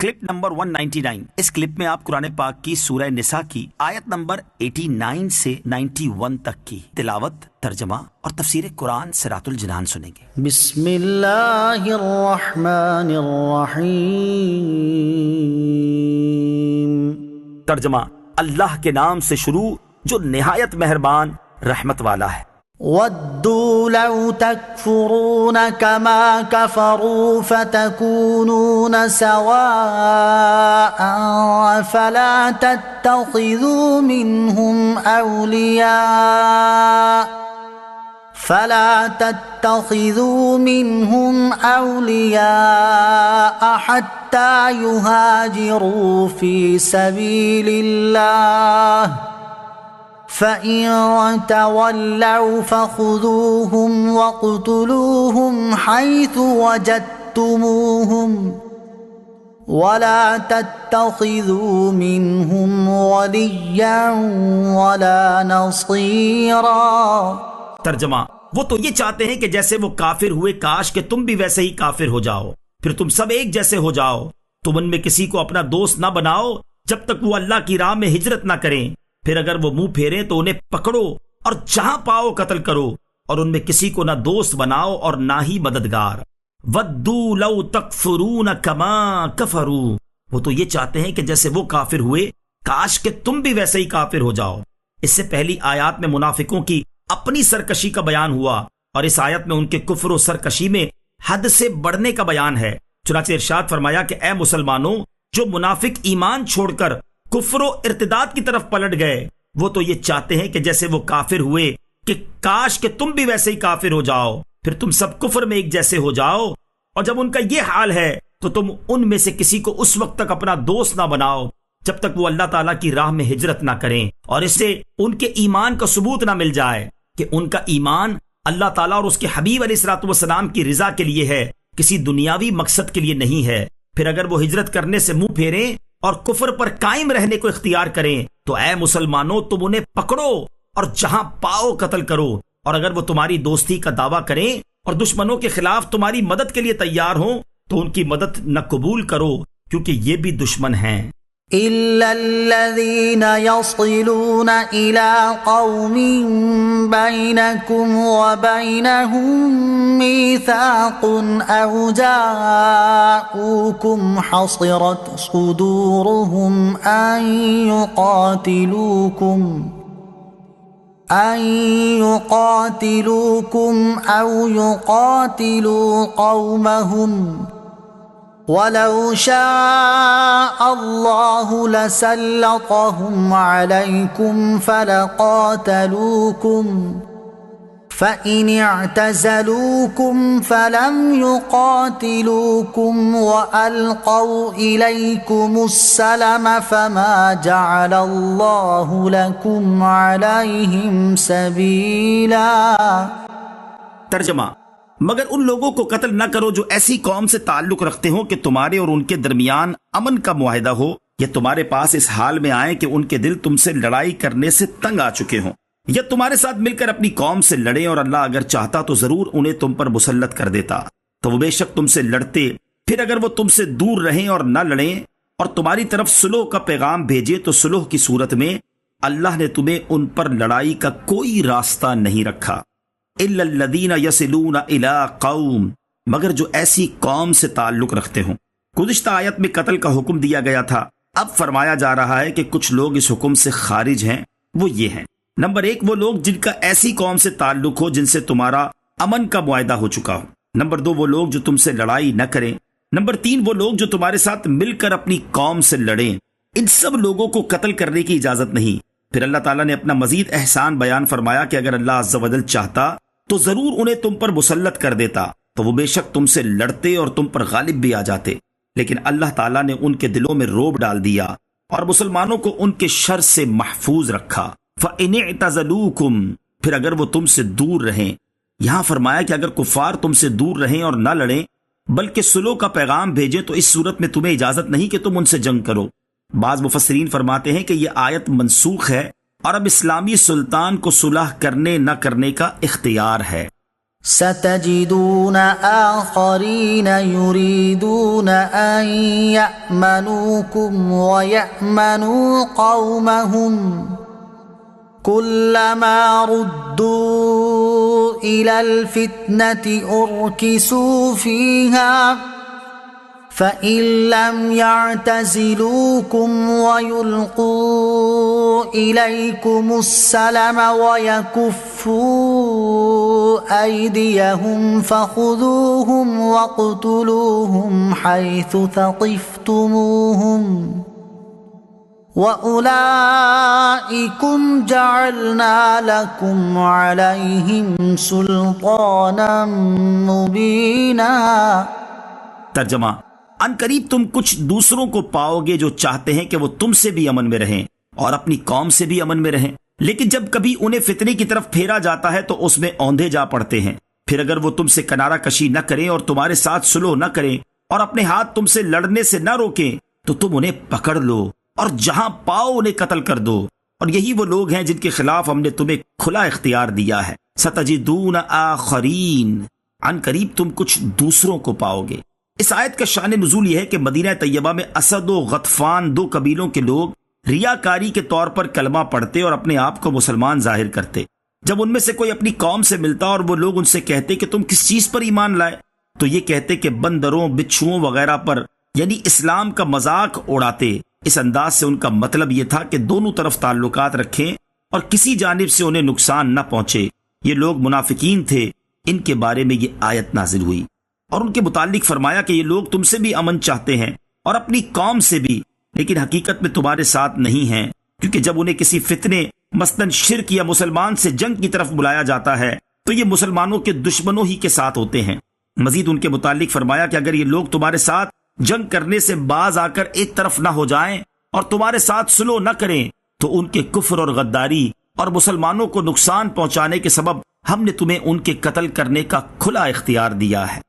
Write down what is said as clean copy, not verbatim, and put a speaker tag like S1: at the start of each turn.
S1: Clip number 199۔ اس clip میں آپ قرآن پاک کی سورہ نساء کی آیت نمبر 89 سے 91 تک کی تلاوت، ترجمہ اور تفسیر قرآن صراط الجنان سنیں گے۔
S2: بسم اللہ الرحمن الرحیم۔
S1: ترجمہ، اللہ کے نام سے شروع جو نہایت مہربان رحمت والا ہے۔
S2: وَدُّوا لَوْ تَكْفُرُونَ كَمَا كَفَرُوا فَتَكُونُونَ سَوَاءً فَلَا تَتَّخِذُوا مِنْهُمْ أَوْلِيَاءَ حَتَّى يُهَاجِرُوا فِي سَبِيلِ اللَّهِ فَإِن تَوَلَّوْا فَخُذُوهُمْ وَاقْتُلُوهُمْ حَيْثُ وَجَدتُّمُوهُمْ وَلَا تَتَّخِذُوا مِنْهُمْ وَلِيًّا وَلَا نَصِيرًا۔
S1: ترجمہ، وہ تو یہ چاہتے ہیں کہ جیسے وہ کافر ہوئے کاش کہ تم بھی ویسے ہی کافر ہو جاؤ، پھر تم سب ایک جیسے ہو جاؤ۔ تم ان میں کسی کو اپنا دوست نہ بناؤ جب تک وہ اللہ کی راہ میں ہجرت نہ کریں، پھر اگر وہ منہ پھیریں تو انہیں پکڑو اور جہاں پاؤ قتل کرو، اور ان میں کسی کو نہ دوست بناؤ اور نہ ہی مددگار۔ وَدُّوا لَوْ تَكْفُرُونَ كَمَا كَفَرُوا، وہ تو یہ چاہتے ہیں کہ جیسے وہ کافر ہوئے کاش کہ تم بھی ویسے ہی کافر ہو جاؤ۔ اس سے پہلی آیات میں منافقوں کی اپنی سرکشی کا بیان ہوا، اور اس آیت میں ان کے کفر و سرکشی میں حد سے بڑھنے کا بیان ہے۔ چنانچہ ارشاد فرمایا کہ اے مسلمانوں، جو منافق ایمان چھوڑ کر کفر و ارتداد کی طرف پلٹ گئے، وہ تو یہ چاہتے ہیں کہ جیسے وہ کافر ہوئے کہ کاش کہ تم بھی ویسے ہی کافر ہو جاؤ، پھر تم سب کفر میں ایک جیسے ہو جاؤ۔ اور جب ان کا یہ حال ہے تو تم ان میں سے کسی کو اس وقت تک اپنا دوست نہ بناؤ جب تک وہ اللہ تعالیٰ کی راہ میں ہجرت نہ کریں، اور اس سے ان کے ایمان کا ثبوت نہ مل جائے کہ ان کا ایمان اللہ تعالیٰ اور اس کے حبیب علیہ الصلوۃ والسلام کی رضا کے لیے ہے، کسی دنیاوی مقصد کے لیے نہیں ہے۔ پھر اگر وہ ہجرت کرنے سے منہ پھیریں اور کفر پر قائم رہنے کو اختیار کریں تو اے مسلمانوں، تم انہیں پکڑو اور جہاں پاؤ قتل کرو، اور اگر وہ تمہاری دوستی کا دعویٰ کریں اور دشمنوں کے خلاف تمہاری مدد کے لیے تیار ہوں تو ان کی مدد نہ قبول کرو، کیونکہ یہ بھی دشمن ہیں۔
S2: إِلَّا الَّذِينَ يَصِلُونَ إِلَىٰ قَوْمٍ بَيْنَكُمْ وَبَيْنَهُم مِّيثَاقٌ أَوْ جَاءُوكُمْ حَصِرَتْ صُدُورُهُمْ أَن يُقَاتِلُوكُمْ أَوْ يُقَاتِلُوا قَوْمَهُمْ وَلَوْ شَاءَ اللَّهُ لَسَلَّطَهُمْ عَلَيْكُمْ فَلَقَاتَلُوكُمْ فَإِنِ اعْتَزَلُوكُمْ فَلَمْ يُقَاتِلُوكُمْ وَأَلْقَوْا إِلَيْكُمُ السَّلَمَ فَمَا جَعَلَ اللَّهُ لَكُمْ عَلَيْهِمْ سَبِيلًا۔
S1: ترجمہ، مگر ان لوگوں کو قتل نہ کرو جو ایسی قوم سے تعلق رکھتے ہوں کہ تمہارے اور ان کے درمیان امن کا معاہدہ ہو، یا تمہارے پاس اس حال میں آئیں کہ ان کے دل تم سے لڑائی کرنے سے تنگ آ چکے ہوں، یا تمہارے ساتھ مل کر اپنی قوم سے لڑیں، اور اللہ اگر چاہتا تو ضرور انہیں تم پر مسلط کر دیتا، تو وہ بے شک تم سے لڑتے۔ پھر اگر وہ تم سے دور رہیں اور نہ لڑیں اور تمہاری طرف صلح کا پیغام بھیجے تو صلح کی صورت میں اللہ نے تمہیں ان پر لڑائی کا کوئی راستہ نہیں رکھا۔ إِلَّا الَّذِينَ يَصِلُونَ إِلَىٰ قَوْمٍ، مگر جو ایسی قوم سے تعلق رکھتے ہوں۔ گزشتہ آیت میں قتل کا حکم دیا گیا تھا، اب فرمایا جا رہا ہے کہ کچھ لوگ اس حکم سے خارج ہیں۔ وہ یہ ہیں: نمبر 1، وہ لوگ جن کا ایسی قوم سے تعلق ہو جن سے تمہارا امن کا معاہدہ ہو چکا ہو۔ نمبر 2، وہ لوگ جو تم سے لڑائی نہ کریں۔ نمبر 3، وہ لوگ جو تمہارے ساتھ مل کر اپنی قوم سے لڑیں۔ ان سب لوگوں کو قتل کرنے کی اجازت نہیں۔ پھر اللہ تعالیٰ نے اپنا مزید احسان بیان فرمایا کہ اگر اللہ عز و جل چاہتا تو ضرور انہیں تم پر مسلط کر دیتا، تو وہ بے شک تم سے لڑتے اور تم پر غالب بھی آ جاتے، لیکن اللہ تعالیٰ نے ان کے دلوں میں رعب ڈال دیا اور مسلمانوں کو ان کے شر سے محفوظ رکھا۔ فَإِنِ اعْتَزَلُوكُمْ، پھر اگر وہ تم سے دور رہیں۔ یہاں فرمایا کہ اگر کفار تم سے دور رہیں اور نہ لڑیں بلکہ صلح کا پیغام بھیجیں تو اس صورت میں تمہیں اجازت نہیں کہ تم ان سے جنگ کرو۔ بعض مفسرین فرماتے ہیں کہ یہ آیت منسوخ ہے اور اب اسلامی سلطان کو صلح کرنے نہ کرنے کا اختیار ہے۔
S2: ستجدون آخرين يريدون أن يأمنوكم ويأمنوا قومهم كلما ردوا إلى الفتنة أركسوا فيها فإن لم يعتزلوكم ويلقوا إليكم السلم ويكفوا أيديهم فخذوهم واقتلوهم حيث ثقفتموهم وَأُولَئِكُمْ جَعَلْنَا لَكُمْ عَلَيْهِمْ سُلْطَانًا مُبِينًا۔
S1: ترجمہ: ان قریب تم کچھ دوسروں کو پاؤ گے جو چاہتے ہیں کہ وہ تم سے بھی امن میں رہیں اور اپنی قوم سے بھی امن میں رہیں، لیکن جب کبھی انہیں فتنے کی طرف پھیرا جاتا ہے تو اس میں اوندھے جا پڑتے ہیں۔ پھر اگر وہ تم سے کنارہ کشی نہ کریں اور تمہارے ساتھ صلح نہ کریں اور اپنے ہاتھ تم سے لڑنے سے نہ روکیں تو تم انہیں پکڑ لو اور جہاں پاؤ انہیں قتل کر دو، اور یہی وہ لوگ ہیں جن کے خلاف ہم نے تمہیں کھلا اختیار دیا ہے۔ ستجدون آخرین، ان قریب تم کچھ دوسروں کو پاؤ گے۔ اس آیت کا شان نزول یہ ہے کہ مدینہ طیبہ میں اسد و غطفان دو قبیلوں کے لوگ ریاکاری کے طور پر کلمہ پڑھتے اور اپنے آپ کو مسلمان ظاہر کرتے۔ جب ان میں سے کوئی اپنی قوم سے ملتا اور وہ لوگ ان سے کہتے کہ تم کس چیز پر ایمان لائے، تو یہ کہتے کہ بندروں، بچھوؤں وغیرہ پر، یعنی اسلام کا مذاق اڑاتے۔ اس انداز سے ان کا مطلب یہ تھا کہ دونوں طرف تعلقات رکھیں اور کسی جانب سے انہیں نقصان نہ پہنچے۔ یہ لوگ منافقین تھے، ان کے بارے میں یہ آیت نازل ہوئی اور ان کے متعلق فرمایا کہ یہ لوگ تم سے بھی امن چاہتے ہیں اور اپنی قوم سے بھی، لیکن حقیقت میں تمہارے ساتھ نہیں ہیں، کیونکہ جب انہیں کسی فتنے مثلاً شرک یا مسلمان سے جنگ کی طرف بلایا جاتا ہے تو یہ مسلمانوں کے دشمنوں ہی کے ساتھ ہوتے ہیں۔ مزید ان کے متعلق فرمایا کہ اگر یہ لوگ تمہارے ساتھ جنگ کرنے سے باز آ کر ایک طرف نہ ہو جائیں اور تمہارے ساتھ صلح نہ کریں تو ان کے کفر اور غداری اور مسلمانوں کو نقصان پہنچانے کے سبب ہم نے تمہیں ان کے قتل کرنے کا کھلا اختیار دیا ہے۔